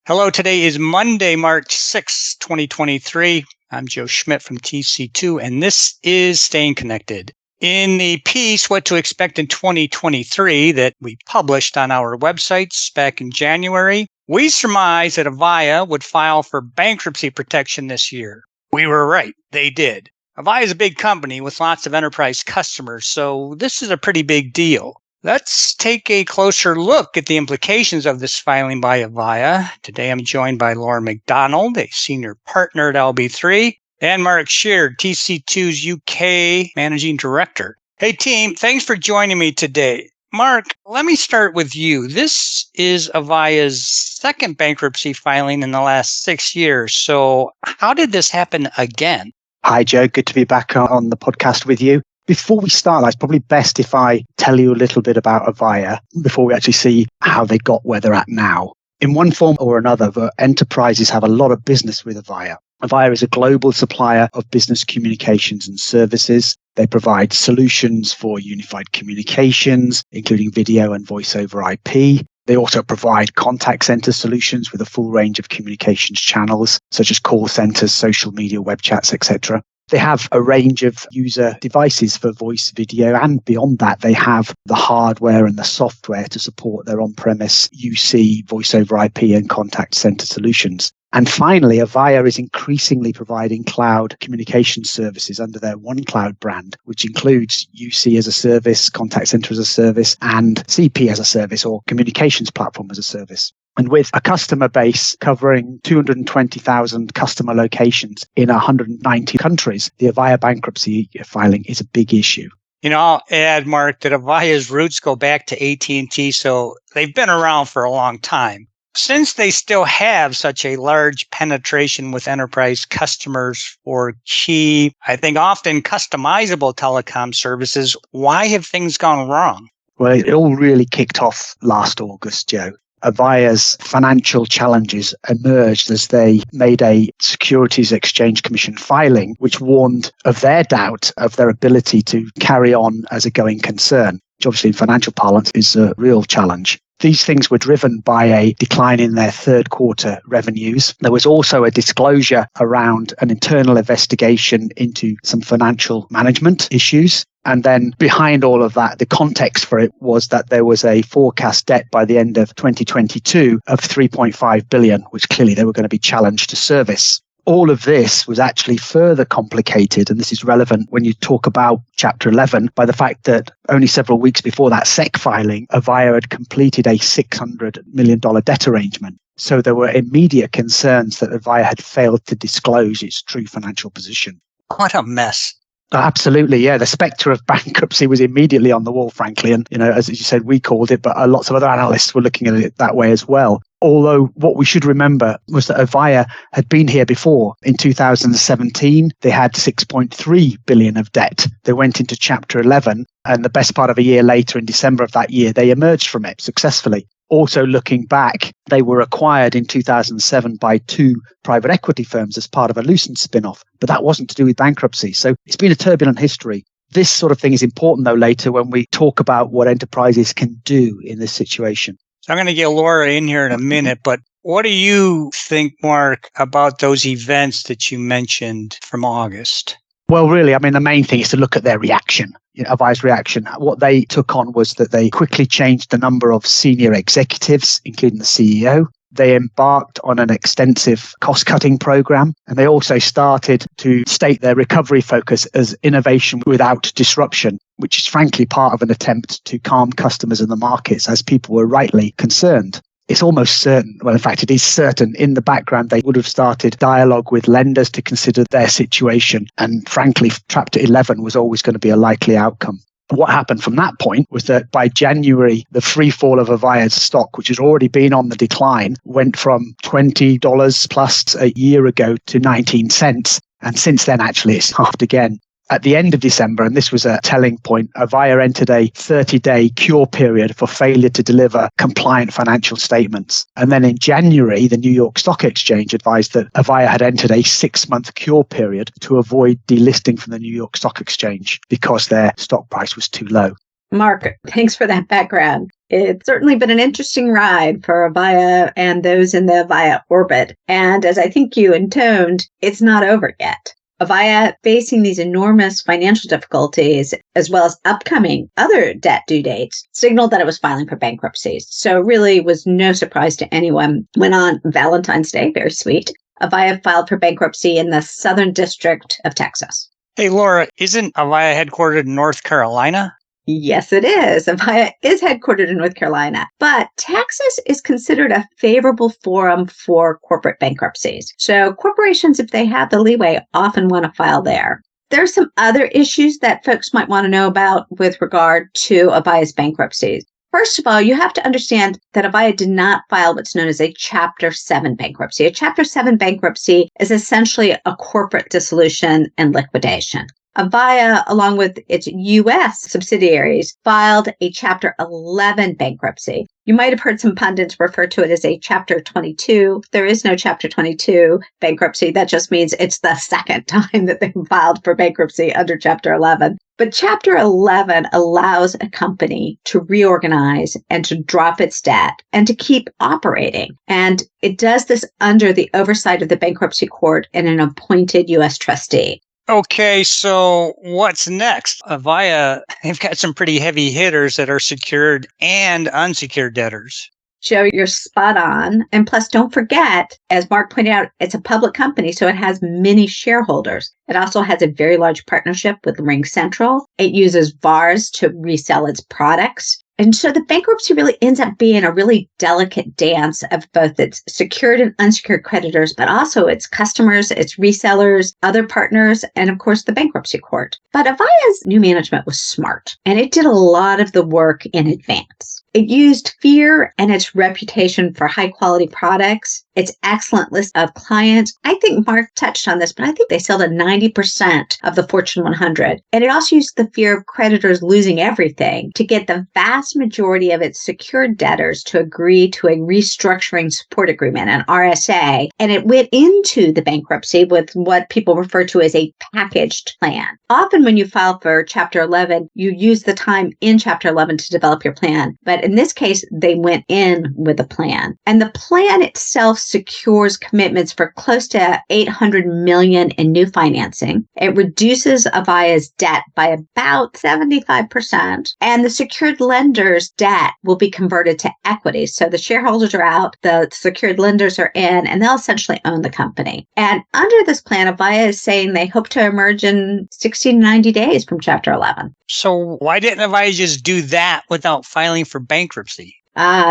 Hello, today is Monday, March 6, 2023. I'm Joe Schmidt from TC2, and this is Staying Connected. In the piece, What to Expect in 2023, that we published on our websites back in January, we surmised that Avaya would file for bankruptcy protection this year. We were right. They did. Avaya is a big company with lots of enterprise customers, so this is a pretty big deal. Let's take a closer look at the implications of this filing by Avaya. Today I'm joined by Laura McDonald, a senior partner at LB3, and Mark Sheard, TC2's UK Managing Director. Hey team, thanks for joining me today. Mark, let me start with you. This is Avaya's second bankruptcy filing in the last 6 years. So how did this happen again? Hi, Joe. Good to be back on the podcast with you. Before we start, it's probably best if I tell you a little bit about Avaya before we actually see how they got where they're at now. In one form or another, the enterprises have a lot of business with Avaya. Avaya is a global supplier of business communications and services. They provide solutions for unified communications, including video and voice over IP. They also provide contact center solutions with a full range of communications channels, such as call centers, social media, web chats, etc. They have a range of user devices for voice, video, and beyond that, they have the hardware and the software to support their on-premise UC, voice over IP, and contact center solutions. And finally, Avaya is increasingly providing cloud communication services under their OneCloud brand, which includes UC as a service, contact center as a service, and CP as a service, or communications platform as a service. And with a customer base covering 220,000 customer locations in 190 countries, the Avaya bankruptcy filing is a big issue. I'll add, Mark, that Avaya's roots go back to AT&T, so they've been around for a long time. Since they still have such a large penetration with enterprise customers for key, I think often customizable telecom services, why have things gone wrong? Well, it all really kicked off last August, Joe. Avaya's financial challenges emerged as they made a Securities Exchange Commission filing, which warned of their doubt of their ability to carry on as a going concern, which obviously in financial parlance is a real challenge. These things were driven by a decline in their third quarter revenues. There was also a disclosure around an internal investigation into some financial management issues. And then behind all of that, the context for it was that there was a forecast debt by the end of 2022 of 3.5 billion, which clearly they were going to be challenged to service. All of this was actually further complicated, and this is relevant when you talk about Chapter 11, by the fact that only several weeks before that SEC filing, Avaya had completed a $600 million debt arrangement. So there were immediate concerns that Avaya had failed to disclose its true financial position. What a mess. Absolutely, yeah. The spectre of bankruptcy was immediately on the wall, frankly. And, as you said, we called it, but lots of other analysts were looking at it that way as well. Although what we should remember was that Avaya had been here before. In 2017, they had 6.3 billion of debt. They went into Chapter 11, and the best part of a year later, in December of that year, they emerged from it successfully. Also, looking back, they were acquired in 2007 by two private equity firms as part of a Lucent spin-off, but that wasn't to do with bankruptcy. So it's been a turbulent history. This sort of thing is important, though, later when we talk about what enterprises can do in this situation. So I'm going to get Laura in here in a minute, but what do you think, Mark, about those events that you mentioned from August? Well, really, the main thing is to look at their reaction, Avaya's reaction. What they took on was that they quickly changed the number of senior executives, including the CEO. They embarked on an extensive cost-cutting program, and they also started to state their recovery focus as innovation without disruption, which is frankly part of an attempt to calm customers in the markets as people were rightly concerned. It's almost certain, well, in fact, it is certain in the background, they would have started dialogue with lenders to consider their situation. And frankly, Chapter 11 was always going to be a likely outcome. What happened from that point was that by January, the free fall of Avaya's stock, which has already been on the decline, went from $20 plus a year ago to 19 cents. And since then, actually, it's halved again. At the end of December, and this was a telling point, Avaya entered a 30-day cure period for failure to deliver compliant financial statements. And then in January, the New York Stock Exchange advised that Avaya had entered a 6-month cure period to avoid delisting from the New York Stock Exchange because their stock price was too low. Mark, thanks for that background. It's certainly been an interesting ride for Avaya and those in the Avaya orbit. And as I think you intoned, it's not over yet. Avaya, facing these enormous financial difficulties, as well as upcoming other debt due dates, signaled that it was filing for bankruptcy. So it really was no surprise to anyone when on Valentine's Day, very sweet, Avaya filed for bankruptcy in the Southern District of Texas. Hey, Laura, isn't Avaya headquartered in North Carolina? Yes, it is. Avaya is headquartered in North Carolina, but Texas is considered a favorable forum for corporate bankruptcies. So corporations, if they have the leeway, often want to file there. There are some other issues that folks might want to know about with regard to Avaya's bankruptcies. First of all, you have to understand that Avaya did not file what's known as a Chapter 7 bankruptcy. A Chapter 7 bankruptcy is essentially a corporate dissolution and liquidation. Avaya, along with its U.S. subsidiaries, filed a Chapter 11 bankruptcy. You might have heard some pundits refer to it as a Chapter 22. There is no Chapter 22 bankruptcy. That just means it's the second time that they've filed for bankruptcy under Chapter 11. But Chapter 11 allows a company to reorganize and to drop its debt and to keep operating. And it does this under the oversight of the bankruptcy court and an appointed U.S. trustee. Okay, so what's next? Avaya, they've got some pretty heavy hitters that are secured and unsecured debtors. Joe, you're spot on. And plus, don't forget, as Mark pointed out, it's a public company, so it has many shareholders. It also has a very large partnership with Ring Central. It uses VARs to resell its products. And so the bankruptcy really ends up being a really delicate dance of both its secured and unsecured creditors, but also its customers, its resellers, other partners, and of course the bankruptcy court. But Avaya's new management was smart, and it did a lot of the work in advance. It used fear and its reputation for high quality products, its excellent list of clients. I think Mark touched on this, but I think they sold at 90% of the Fortune 100. And it also used the fear of creditors losing everything to get the vast majority of its secured debtors to agree to a restructuring support agreement, an RSA. And it went into the bankruptcy with what people refer to as a packaged plan. Often when you file for Chapter 11, you use the time in Chapter 11 to develop your plan. But in this case, they went in with a plan. And the plan itself secures commitments for close to $800 million in new financing. It reduces Avaya's debt by about 75%. And the secured lender's debt will be converted to equity. So the shareholders are out, the secured lenders are in, and they'll essentially own the company. And under this plan, Avaya is saying they hope to emerge in 60 to 90 days from Chapter 11. So why didn't Avaya just do that without filing for bankruptcy?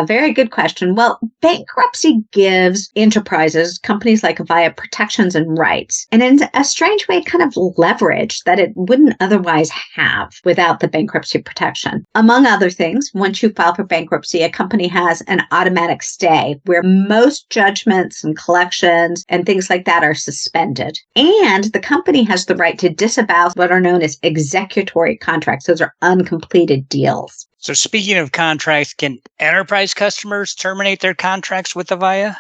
Very good question. Well, bankruptcy gives enterprises, companies like Avaya, protections and rights, and in a strange way, kind of leverage that it wouldn't otherwise have without the bankruptcy protection. Among other things, once you file for bankruptcy, a company has an automatic stay where most judgments and collections and things like that are suspended. And the company has the right to disavow what are known as executory contracts. Those are uncompleted deals. So speaking of contracts, can enterprise customers terminate their contracts with Avaya?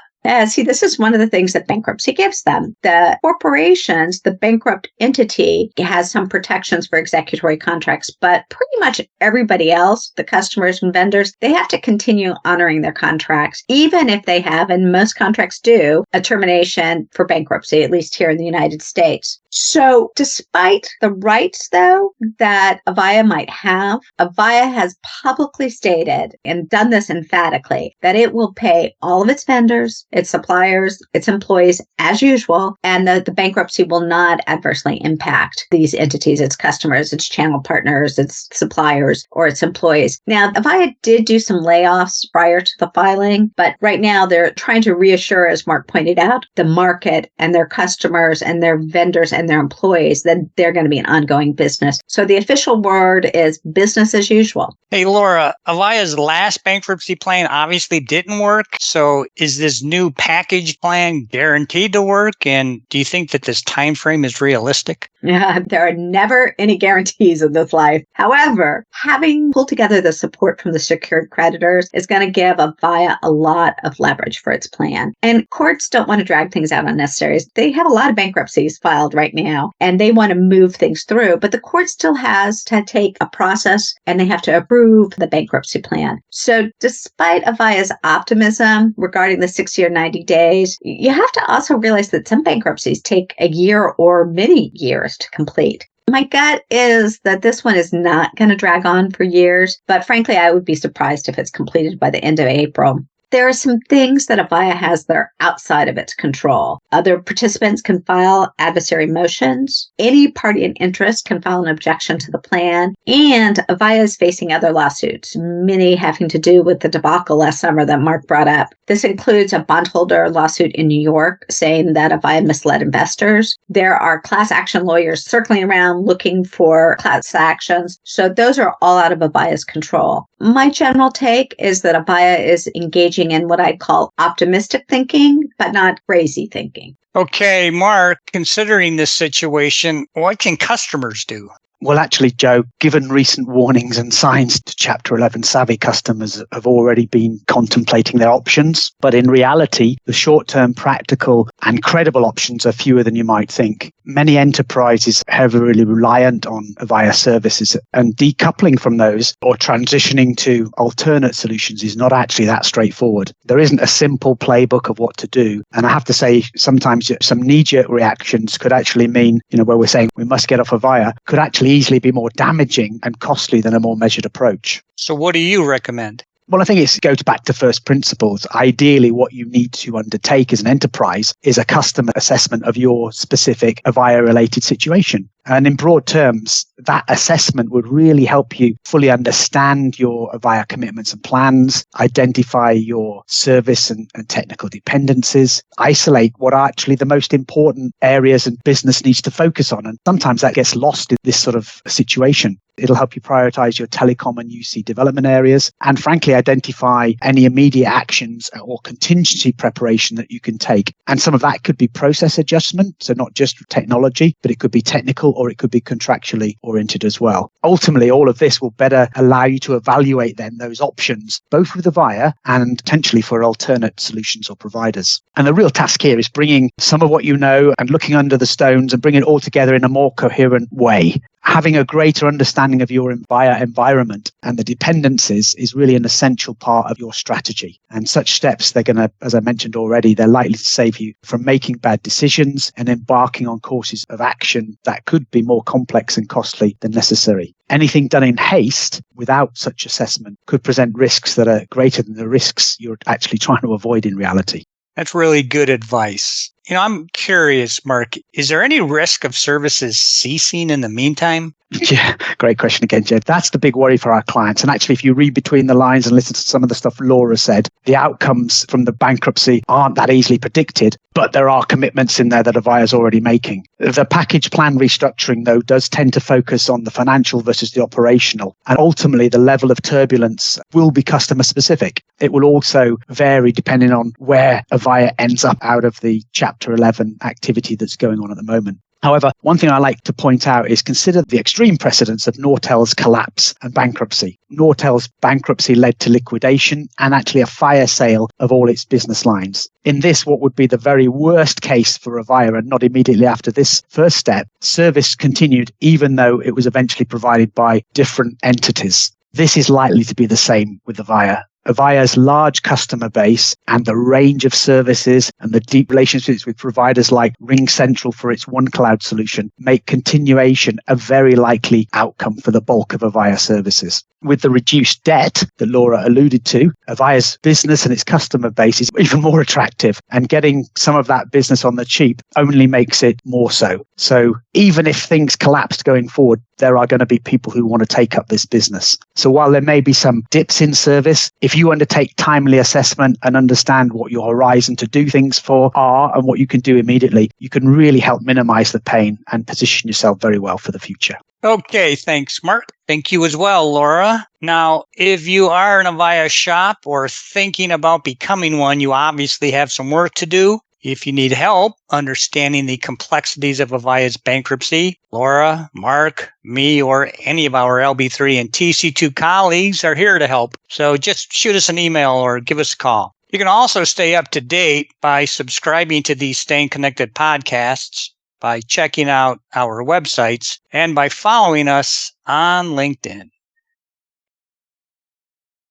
See, this is one of the things that bankruptcy gives them. The corporations, the bankrupt entity has some protections for executory contracts, but pretty much everybody else, the customers and vendors, they have to continue honoring their contracts, even if they have, and most contracts do, a termination for bankruptcy, at least here in the United States. So despite the rights, though, that Avaya might have, Avaya has publicly stated and done this emphatically that it will pay all of its vendors, its suppliers, its employees as usual, and that the bankruptcy will not adversely impact these entities, its customers, its channel partners, its suppliers, or its employees. Now, Avaya did do some layoffs prior to the filing, but right now they're trying to reassure, as Mark pointed out, the market and their customers and their vendors and their employees that they're going to be an ongoing business. So the official word is business as usual. Hey, Laura, Avaya's last bankruptcy plan obviously didn't work. So is this new package plan guaranteed to work? And do you think that this time frame is realistic? Yeah, there are never any guarantees in this life. However, having pulled together the support from the secured creditors is going to give Avaya a lot of leverage for its plan. And courts don't want to drag things out unnecessarily. They have a lot of bankruptcies filed right now, and they want to move things through, but the court still has to take a process and they have to approve the bankruptcy plan. So despite Avaya's optimism regarding the 60 or 90 days, you have to also realize that some bankruptcies take a year or many years to complete. My gut is that this one is not going to drag on for years, but frankly, I would be surprised if it's completed by the end of April. There are some things that Avaya has that are outside of its control. Other participants can file adversary motions. Any party in interest can file an objection to the plan. And Avaya is facing other lawsuits, many having to do with the debacle last summer that Mark brought up. This includes a bondholder lawsuit in New York saying that Avaya misled investors. There are class action lawyers circling around looking for class actions. So those are all out of Avaya's control. My general take is that Avaya is engaging in what I call optimistic thinking, but not crazy thinking. Okay, Mark, considering this situation, what can customers do? Well, actually, Joe, given recent warnings and signs to Chapter 11 savvy customers have already been contemplating their options. But in reality, the short-term practical and credible options are fewer than you might think. Many enterprises are heavily reliant on Avaya services, and decoupling from those or transitioning to alternate solutions is not actually that straightforward. There isn't a simple playbook of what to do. And I have to say, sometimes some knee-jerk reactions could actually mean, where we're saying we must get off Avaya, could actually easily be more damaging and costly than a more measured approach. So what do you recommend? Well, I think it goes back to first principles. Ideally, what you need to undertake as an enterprise is a customer assessment of your specific Avaya-related situation. And in broad terms, that assessment would really help you fully understand your Avaya commitments and plans, identify your service and technical dependencies, isolate what are actually the most important areas and business needs to focus on. And sometimes that gets lost in this sort of situation. It'll help you prioritize your telecom and UC development areas and frankly identify any immediate actions or contingency preparation that you can take. And some of that could be process adjustment, so not just technology, but it could be technical or it could be contractually oriented as well. Ultimately, all of this will better allow you to evaluate then those options, both with Avaya and potentially for alternate solutions or providers. And the real task here is bringing some of what you know and looking under the stones and bringing it all together in a more coherent way. Having a greater understanding of your Avaya environment and the dependencies is really an essential part of your strategy. And such steps, they're going to, as I mentioned already, they're likely to save you from making bad decisions and embarking on courses of action that could be more complex and costly than necessary. Anything done in haste without such assessment could present risks that are greater than the risks you're actually trying to avoid in reality. That's really good advice. I'm curious, Mark, is there any risk of services ceasing in the meantime? Yeah, great question again, Jed. That's the big worry for our clients. And actually, if you read between the lines and listen to some of the stuff Laura said, the outcomes from the bankruptcy aren't that easily predicted, but there are commitments in there that Avaya is already making. The package plan restructuring, though, does tend to focus on the financial versus the operational. And ultimately, the level of turbulence will be customer specific. It will also vary depending on where Avaya ends up out of the Chapter 11 activity that's going on at the moment. However, one thing I like to point out is consider the extreme precedents of Nortel's collapse and bankruptcy. Nortel's bankruptcy led to liquidation and actually a fire sale of all its business lines. In this, what would be the very worst case for Avaya, and not immediately after this first step, service continued even though it was eventually provided by different entities. This is likely to be the same with Avaya. Avaya's large customer base and the range of services and the deep relationships with providers like RingCentral for its OneCloud solution make continuation a very likely outcome for the bulk of Avaya services. With the reduced debt that Laura alluded to, Avaya's business and its customer base is even more attractive, and getting some of that business on the cheap only makes it more so. So even if things collapsed going forward, there are going to be people who want to take up this business. So while there may be some dips in service, if you undertake timely assessment and understand what your horizon to do things for are and what you can do immediately, you can really help minimize the pain and position yourself very well for the future. Okay, thanks, Mark. Thank you as well, Laura. Now, if you are an Avaya shop or thinking about becoming one, you obviously have some work to do. If you need help understanding the complexities of Avaya's bankruptcy, Laura, Mark, me, or any of our LB3 and TC2 colleagues are here to help. So just shoot us an email or give us a call. You can also stay up to date by subscribing to these Staying Connected podcasts, by checking out our websites, and by following us on LinkedIn.